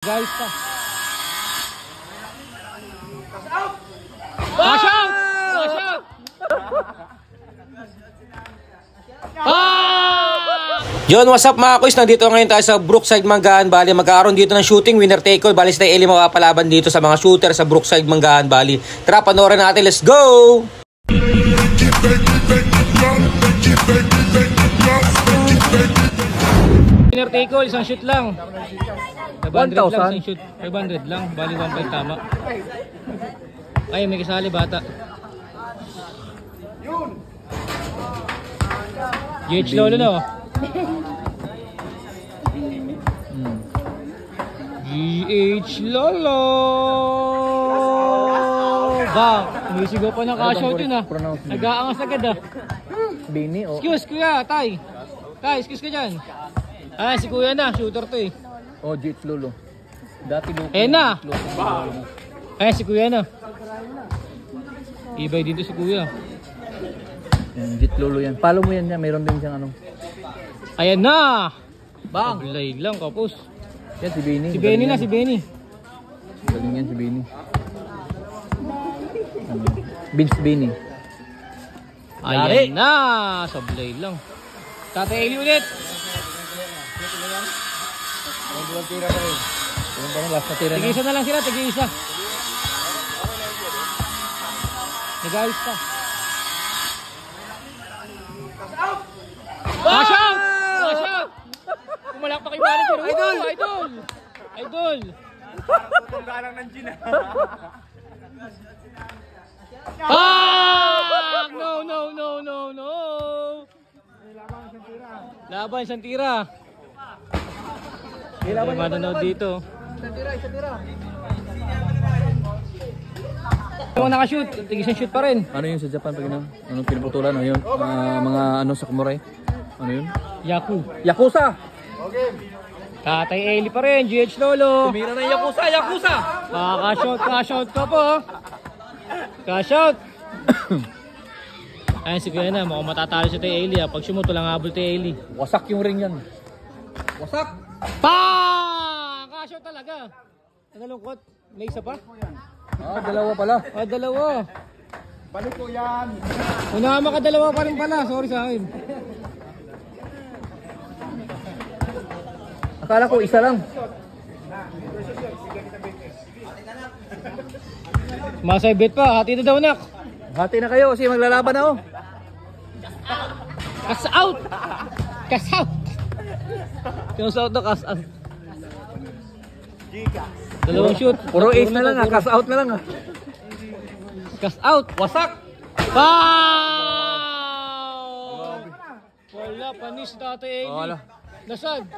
Guys pa. Wash out! Wash out! Yon, what's up mga kuys? Nandito ngayon tayo sa Brookside Manggahan Valley. Magkakaroon dito ng shooting, winner take all. Bali si Eli makapalaban dito sa mga shooter sa Brookside Manggahan Valley. Tara, panoorin natin. Let's go! Winner take all, isang shoot lang. 500 lang, 1,000? isang shoot. 500 lang, bali 1.5 tama. Ay, may kasali bata. GH Lolo na oh. GH Lolo! Bang! Umisigaw pa ng cash out yun ah. Nag-aangas agad ah. Bini o. Excuse kuya, tay. Tay, excuse ka dyan. Ah, si kuya na, shooter to eh. Oh, Jet Lolo. Dati Lolo. Eh na! Eh, si kuya na. Ibay dito si kuya. Yan, Jet Lolo yan. Follow mo yan niya. Mayroon din siyang ano. Ayan na! Bang! Pablay lang, kapos. Yan, si Benny. Si Benny na, si Benny. Galing yan, si Benny. Vince Benny. Ayan na! Sablay lang. Tate Eli ulit. Tig-isa na lang sila, tig-isa. Nag-ayos pa. Wash out! Wash out! Kumalak pa kay manager. Idol! Idol! Idol! Parang nandiyan na. Ah! No, no, no, no, no! Laban siyang tira. Laban manonood dito. Isang tira. Kung nakashoot, tig-isang shoot pa rin. Ano yun sa Japan pag ano? Anong pinuputulan? Ano yun? Mga ano sa samurai? Ano yun? Yaku. Yakuza! Tatay Eli pa rin, GH Lolo. Tumira na yung Yakuza! Yakuza! Cash out ka po. Cash out. Ayun si Kuya na, mukhang matatalo si Tay Eli. Pag sumuto lang habol Tay Eli. Wasak yung ring yan. Wasak! Pa! Cash out talaga. Nalungkot. May isa pa? Ah, dalawa pala. Ah, dalawa. Balik ko yan. Una makadalawa pa rin pala. Sorry sa akin. Akala ko isa lang. Masay bet pa. Hati na daw nak. Hati na kayo kasi maglalaban ako. Cash out! Cash out! Cash out na cash out. Dalawang shoot. Puro ace na lang ah. Cash out na lang ah. Cash out. Wasak! Wow! Wala, panis Tatay Eli. Wala. Nasaan?